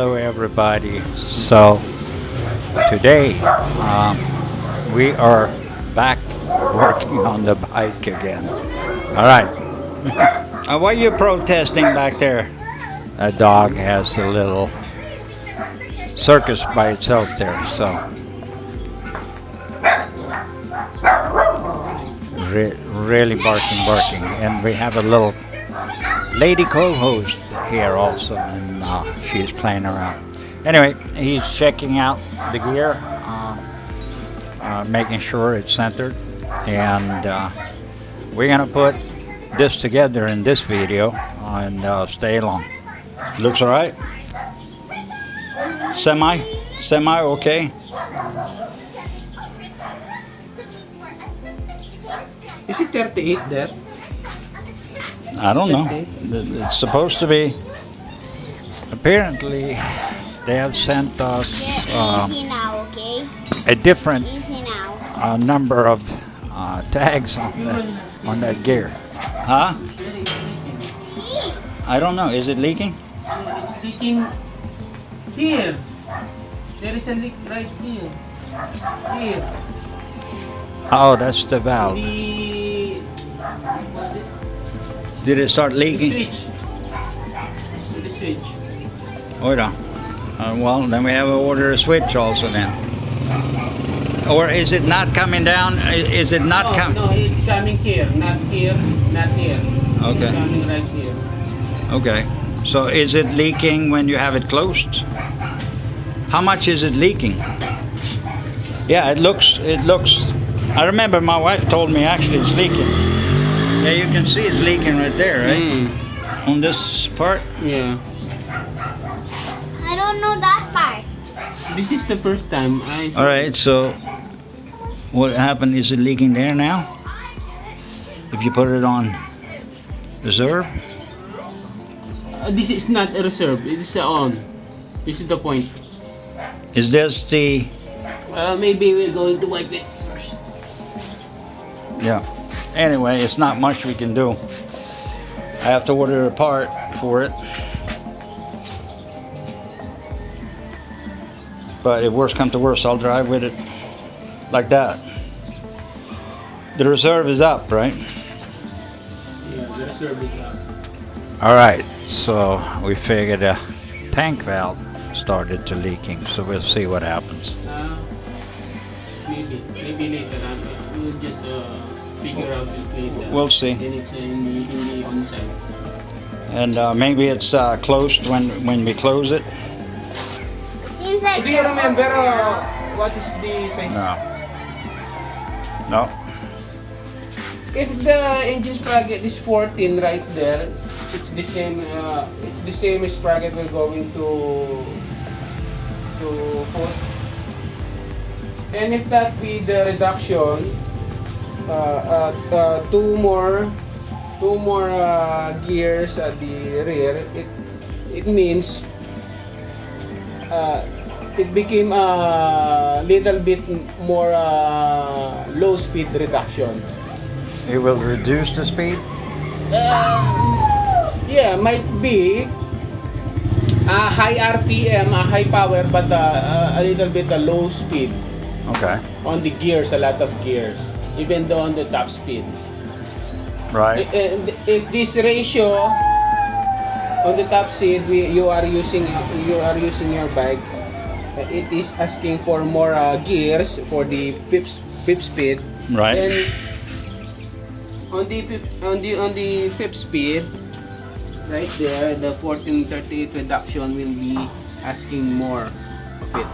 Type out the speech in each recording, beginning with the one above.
Hello everybody. So today we are back working on the bike again. All right. What are you protesting back there? A dog has a little circus by itself there. So really barking, and we have a little lady co-host here also, and she's playing around. Anyway, he's checking out the gear, making sure it's centered, and we're gonna put this together in this video, and stay along. Looks all right. Semi okay. Is it 38 there? I don't know. It's supposed to be. Apparently, they have sent us Easy now, okay? a different Easy now. number of tags on that gear. Huh? I don't know. Is it leaking? It's leaking here. There is a leak right here. Here. Oh, that's the valve. Did it start The leaking? switch. The switch. Hold on. Well, then we have to order a switch also then. Or is it not coming down? Is it not coming? No, it's coming here. Not here. Not here. Okay. It's coming right here. Okay. So is it leaking when you have it closed? How much is it leaking? Yeah, it looks. I remember my wife told me actually it's leaking. Yeah, you can see it's leaking right there, right? On this part. Yeah. I don't know that part. This is the first time I. All right. So what happened? Is it leaking there now? If you put it on reserve. This is not a reserve. It is a on. This is the point. Is this the? Maybe we're going to wipe it first. Yeah. Anyway, it's not much we can do. I have to order a part for it. But if worse comes to worse, I'll drive with it like that. The reserve is up, right? Yeah, the reserve is up. All right. So we figured a tank valve started to leaking. So we'll see what happens. Maybe later on. We'll just figure out it later. We'll see. Then it's in the on side. And maybe it's closed when we close it. Seems like Do you remember what is the size? No. If the engine sprocket is 14 right there, it's the same. It's the same sprocket we're going to put. And if that be the reduction, two more gears at the rear, it means it became a little bit more low speed reduction. It will reduce the speed. Yeah, might be a high RPM, a high power, but a little bit a low speed. Okay. On the gears, a lot of gears, even though on the top speed. Right. If this ratio on the top speed you are using your bike, it is asking for more gears for the fifth speed. Right. And on the fifth speed, right there, the 1438 reduction will be asking more of it.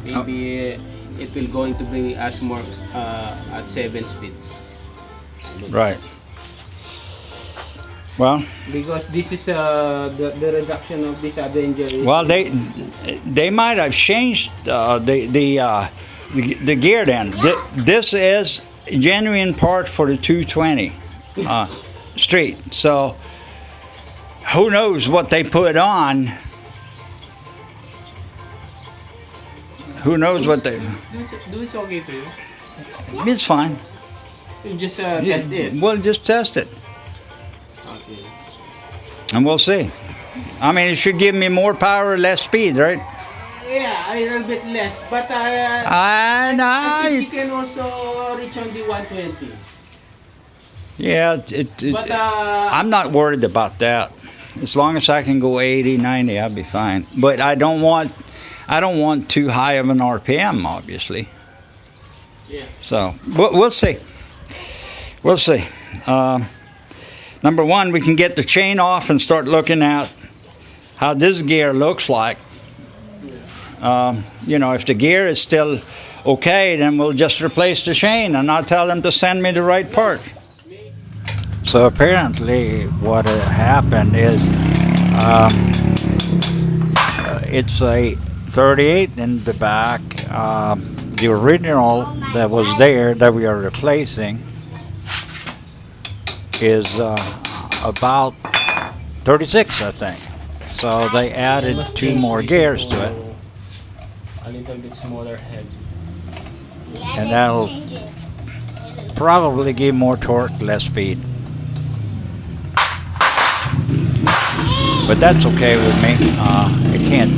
Maybe it will going to bring us more at 7 speed. Right. Well. Because this is the reduction of this Avenger. Well, they might have changed the gear then. This is genuine part for the 220 street. So who knows what they put on? Who knows what they? Do it's okay to you? It's fine. You just test it. We'll just test it, Okay. and we'll see. I mean, it should give me more power, less speed, right? Yeah, a little bit less, but I know. I think you can also reach on the 120. Yeah, But I'm not worried about that. As long as I can go 80, 90, I'll be fine. But I don't want too high of an RPM, obviously. yeah. So we'll see. We'll see. Number one, we can get the chain off and start looking at how this gear looks like. If the gear is still okay, then we'll just replace the chain, and I'll tell them to send me the right part. So apparently what happened is it's a 38 in the back. The original that was there that we are replacing is about 36, I think. So they added Must 2 change more this gears into to it. A little bit smaller head. Yeah, And let's that'll- change it. Probably give more torque, less speed. But that's okay with me. It can't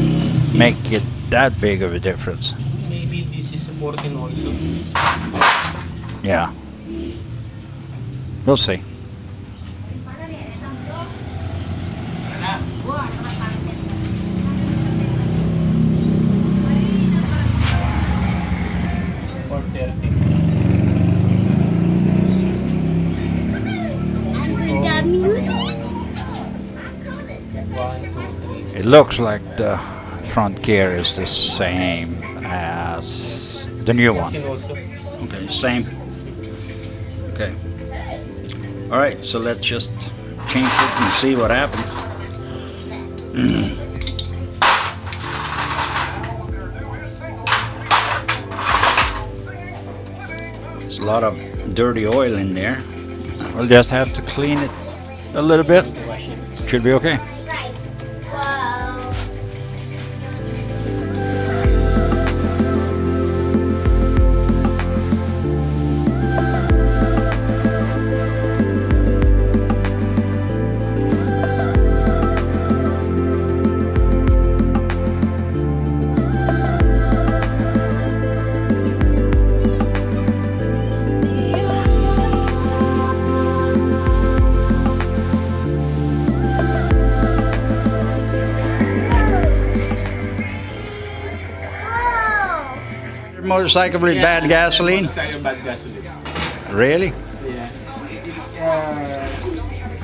make it that big of a difference. Maybe this is supporting also. Yeah. We'll see. Or 30. And with the music. 1, 2, 3. It looks like the front gear is the same as the new one. Can also. Okay, same. Okay. All right, so let's just change it and see what happens. There's a lot of dirty oil in there. We'll just have to clean it a little bit. Should be okay. Right. Whoa. Motorcycle with bad gasoline? Motorcycle bad gasoline. Really? Yeah.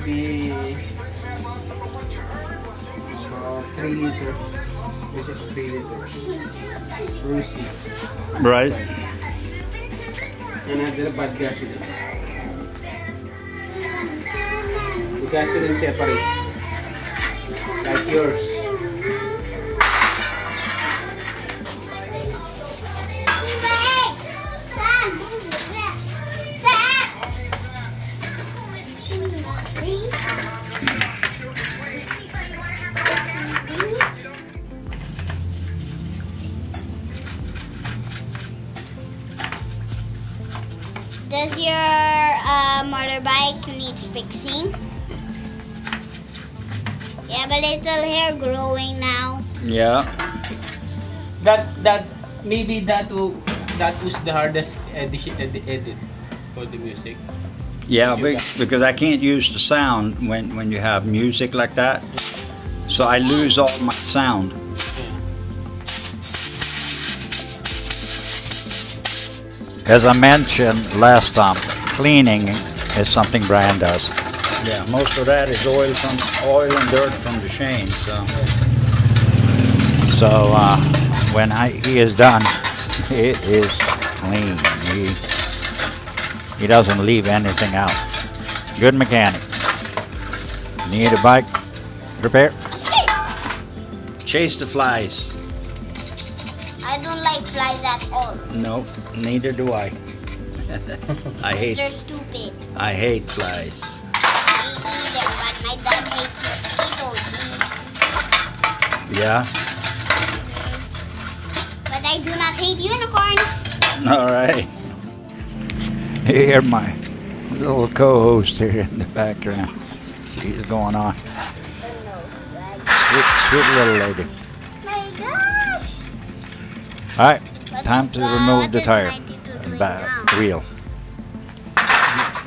The 3 liter. This is 3 liter. Rusi. Right. Another bad gasoline. The gasoline separates. Like yours. Does your motorbike needs fixing? You have a little hair growing now. Yeah. That maybe that was the hardest edit for the music. Yeah, because I can't use the sound when you have music like that. So I lose all my sound. As I mentioned last time, cleaning is something Brian does. Yeah, most of that is oil and dirt from the chain. So when he is done, it is clean. He doesn't leave anything out. Good mechanic. Need a bike repair? Chase the flies. I don't like flies at all. Nope, neither do I. They're stupid. I hate flies. Me either, but my dad hates mosquitoes. Yeah? But I do not hate unicorns. All right. You hear my little co-host here in the background. She's going on. sweet little lady. My gosh. All right, But time to remove the tire, back wheel.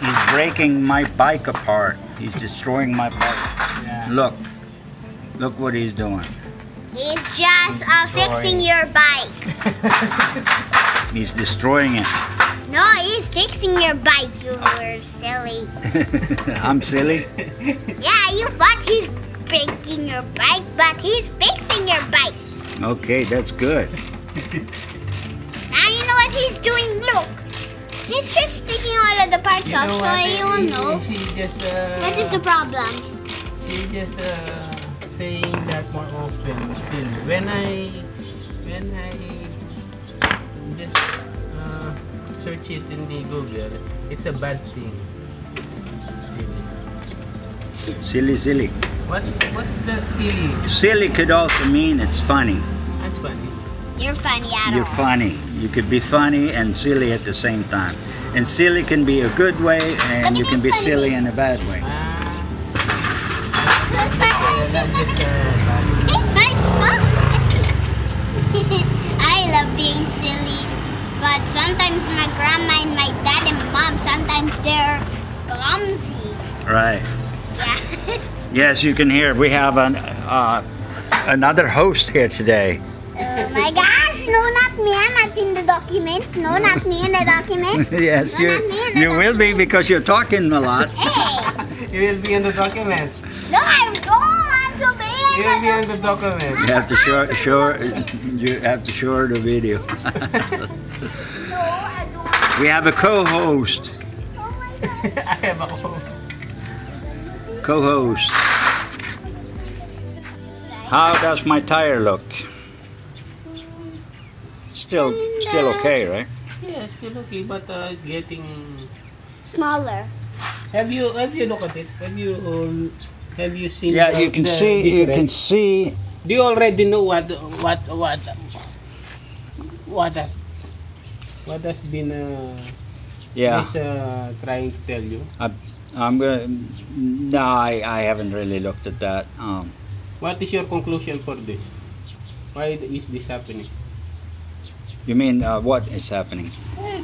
He's breaking my bike apart. He's destroying my bike. Yeah. Look what he's doing. He's just fixing your bike. He's destroying it. No, he's fixing your bike. You were silly. I'm silly. Yeah, you thought he's breaking your bike, but he's fixing your bike. Okay, that's good. Now you know what he's doing. Look. He's just taking all of the parts off, so you will know. She just What is the problem? she just saying that more often. Still, when I just search it in the Google, it's a bad thing. Silly. Silly. What is the silly? Silly could also mean it's funny. That's funny. You're funny at You're all. funny. You could be funny and silly at the same time. And silly can be a good way, and Look you at can be this funny silly face. in a bad way. I love being silly, but sometimes my grandma and my dad and mom, sometimes they're clumsy. Right. Yeah. Yes, you can hear. We have another host here today. Oh my gosh, no, not me. I'm not in the documents. No, not me in the documents. Yes, No, not me in the you will be documents. because you're talking a lot. Hey, You will be in the documents. no, I don't want to be You in will be the in the documents. You have to show the video. No, I don't want We have a co-host. Oh my god. I have a home. Co-host. How does my tire look? Still okay, right? Yeah, still okay, but getting. Smaller. Have you looked at it? Have you seen? Yeah, you can the see. You can difference? see. Do you already know what has been Yeah, this, trying to tell you? I'm gonna. No, I haven't really looked at that. What is your conclusion for this? Why is this happening? You mean what is happening?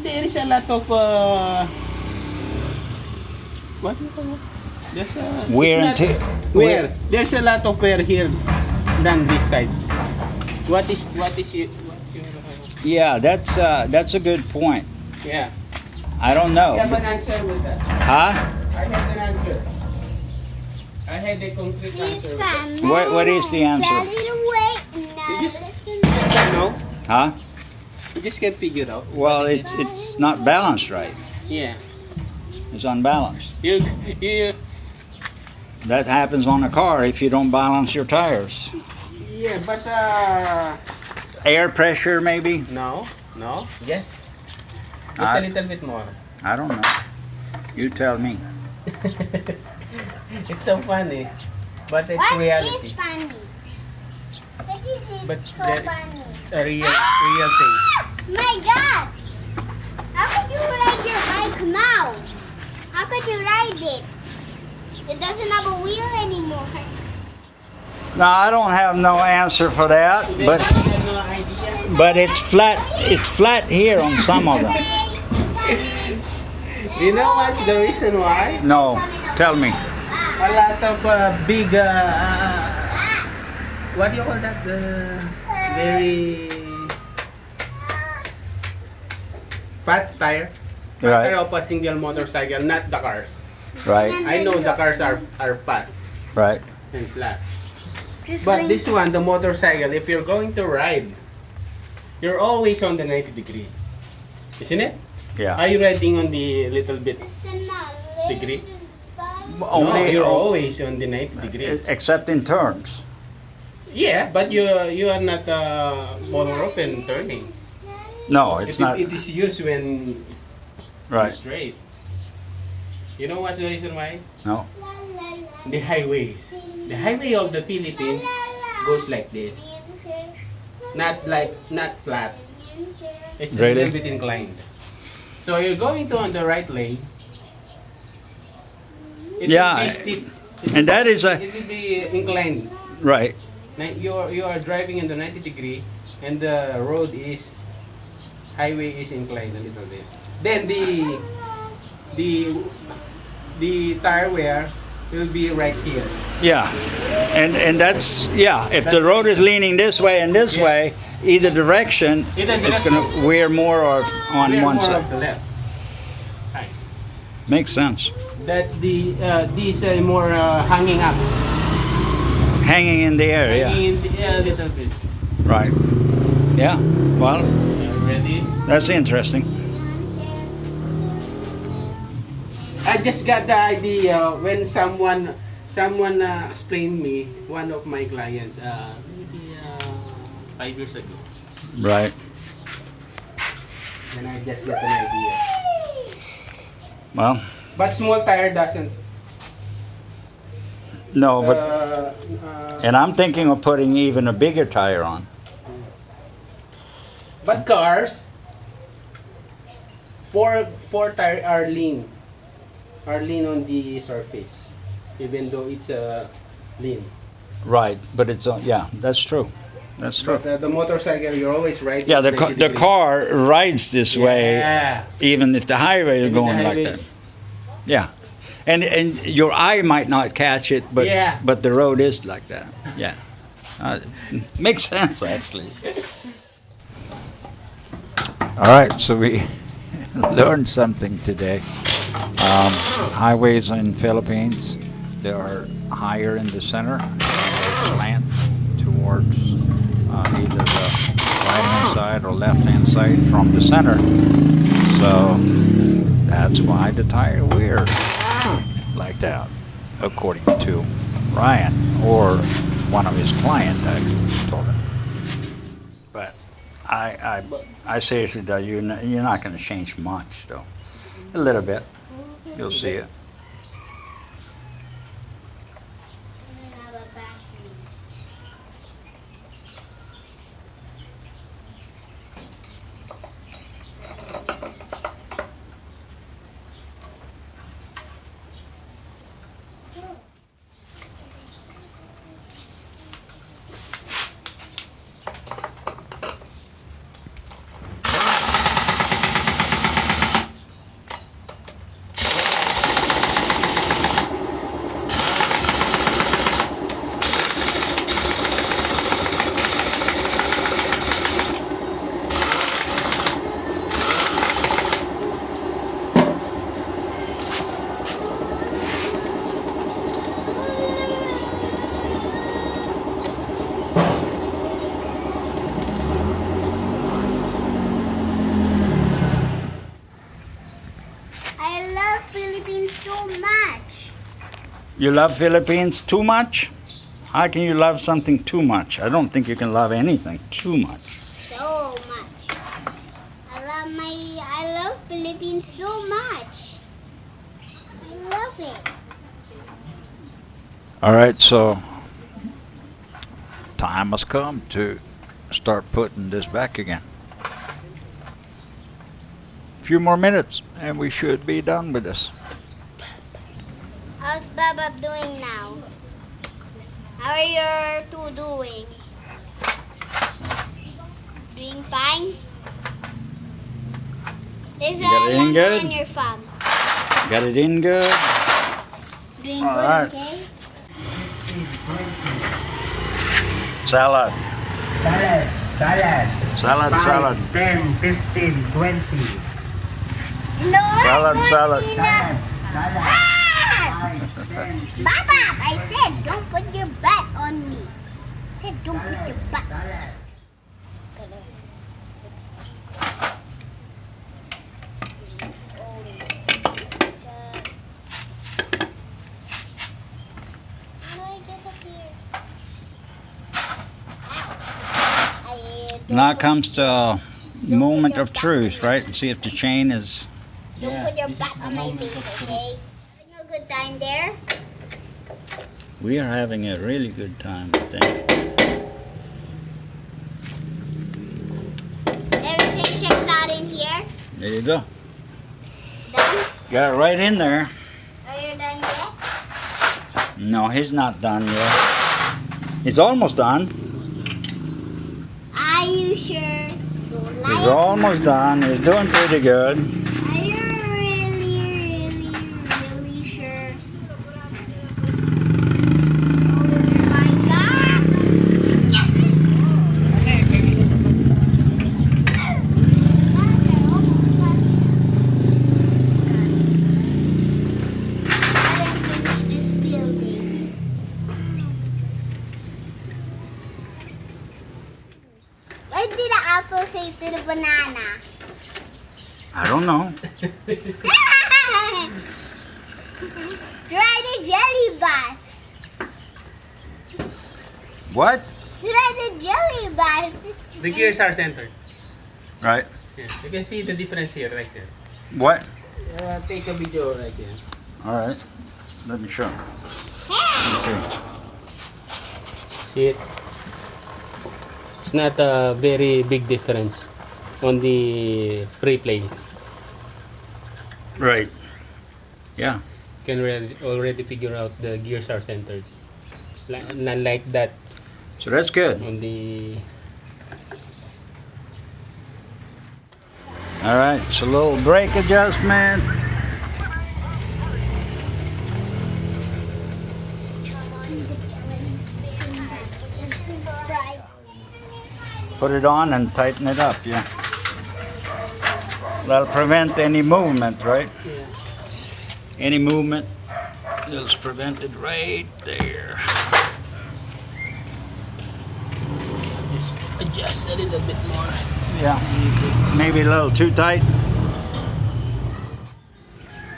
There is a lot of what do you call it? There's Wear and it's not- tear. Wear. There's a lot of wear here than this side. What's your Yeah, that's a good point. yeah? I don't I have know. an answer with that. Huh? I have an answer. I had a concrete answer. with that. What is the answer? You just don't know. Huh? You just can't figure out. Well, it's not balanced right. Yeah. It's unbalanced. You That happens on a car if you don't balance your tires. yeah, but Air pressure, maybe? no. Yes. Just I- a little bit more. I don't know. You tell me. It's so funny, but it's What reality. is funny? What is it But so there- funny? It's a real thing. My God! How could you ride your bike now? How could you ride it? It doesn't have a wheel anymore. No, I don't have no answer for that, I have no idea. but it's flat. It's flat here on some of them. You know what's the reason why? No, tell me. A lot of big, what do you call that? Very fat tire. Fat Right. tire of a single motorcycle, not the cars. Right, I know the cars are fat right. and flat. But this one, the motorcycle, if you're going to ride, you're always on the 90 degree. Isn't it? Yeah. Are you riding on the little bit degree? No, you're always on the 90 degree. Except in turns. Yeah, but you are not more often turning. No, it's not. It is used when Right. straight. You know what's the reason why? No. The highways. The highway of the Philippines goes like this. Not flat. It's a Really? little bit inclined. So you're going to on the right lane. It Yeah, will be steep. and that is a- It will be inclined. Right. You are driving in the 90 degree, and the road is highway is inclined a little bit. Then the tire wear will be right here. Yeah, and that's yeah. If the road is leaning this way and this Yeah. way, either direction, Either it's direction. going to wear more on Wear one more side. of the left side. Makes sense. That's the these more hanging up. Hanging in the air, yeah. Hanging in the air a little bit. Right. Yeah. Well, Ready? that's interesting. I just got the idea when someone explained me, one of my clients, maybe 5 years ago. Right. Then I just got an idea. Well, But small tire doesn't. no, but uh, and I'm thinking of putting even a bigger tire on. but cars, four tire are lean on the surface, even though it's lean. Right, but it's yeah, that's true. That's true. But the motorcycle, you're always riding. Yeah, the 90 the degrees. car rides this way, Yeah. even if the highway is Even the going like highways. that. Yeah, and your eye might not catch it, but Yeah. but the road is like that. Yeah, makes sense actually. All right, so we learned something today. Highways in Philippines, they are higher in the center. They slant towards either the right-hand side or left-hand side from the center. So that's why the tire wears like that, according to Ryan, or one of his clients actually told him. But I seriously tell you, you're not going to change much, though. A little bit. You'll see it. I love Philippines so much. You love Philippines too much? How can you love something too much? I don't think you can love anything too much. So much. I love Philippines so much. I love it. All right, so time has come to start putting this back again. A few more minutes and we should be done with this. How's Babab doing now? How are your two doing? Doing fine? There's You got it in one good? on your farm. Got it in good? Doing All good, right. okay? Salad. Salad. Salad. 10, 15, 20. No, Salad, not salad. enough. Ah! 5, 10, 15. Babab, I said don't put your butt on me. I said don't put your butt. Now comes the moment of truth, right? See if the chain is... Don't Yeah, put your this is butt the on my moment face, of truth. okay? Having a good time there? We are having a really good time, I think. Everything checks out in here. There you go. Done? Got it right in there. Are you done yet? No, he's not done yet. He's almost done. Are you sure? Don't lie. He's almost done. He's doing pretty good. Are you really sure? Oh my God! Finish this building. What did the apple say to the banana? I don't know. Try the jelly bus. What? Try the jelly bus. The gears are centered. Right. Yeah. You can see the difference here, right there. What? Take a video right there. All right. Let me show. Hey. See. See it? It's not a very big difference on the free play. Right. Yeah. You can already figure out the gears are centered. Not like that So that's good. on the... All right. It's a little brake adjustment. Put it on and tighten it up. Yeah. That'll prevent any movement, right? Yeah. Any movement is prevented right there. Just adjust a little bit more. Yeah. Maybe a little too tight.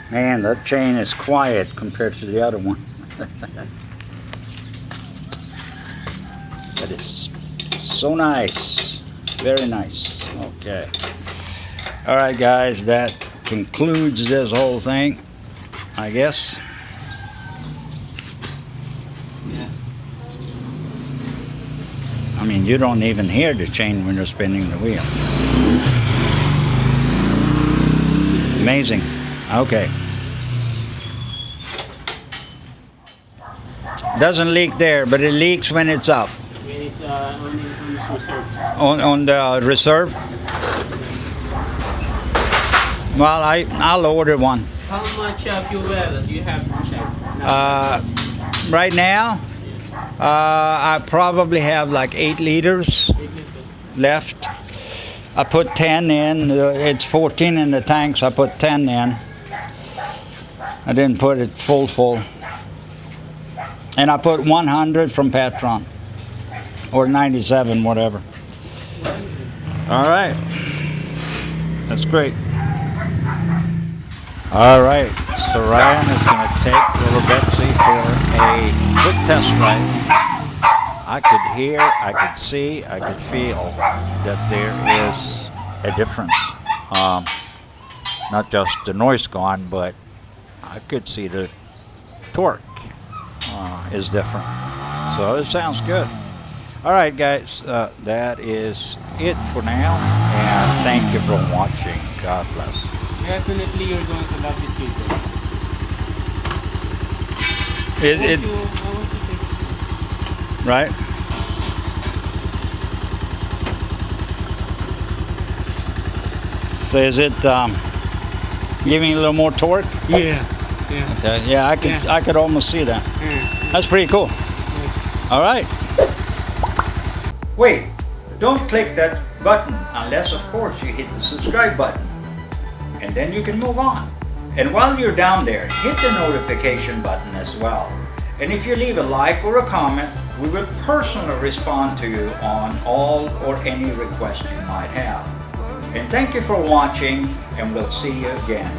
Man, that chain is quiet compared to the other one. But it's so nice. Very nice. Okay. All right, guys, that concludes this whole thing, I guess. I mean, you don't even hear the chain when you're spinning the wheel. Amazing. Okay. Doesn't leak there, but it leaks when it's up. When it's on reserve. On the reserve? Well, I'll order one. How much fuel do you have inside? Right now, I probably have like 8 liters left. I put 10 in. It's 14 in the tank, so I put 10 in. I didn't put it full. And I put 100 from Patron. Or 97, whatever. All right. That's great. All right. So Ryan is going to take little Betsy for a quick test ride. I could hear, I could see, I could feel that there is a difference. Not just the noise gone, but I could see the torque is different. So it sounds good. All right, guys, that is it for now, and thank you for watching. God bless. Definitely you're going to love this video. I want to take Right? So is it giving a little more torque? Yeah. Okay. Yeah, I could almost see that. That's pretty cool. All right. Wait, don't click that button unless, of course, you hit the subscribe button. And then you can move on. And while you're down there, hit the notification button as well. And if you leave a like or a comment, we will personally respond to you on all or any request you might have. And thank you for watching, and we'll see you again.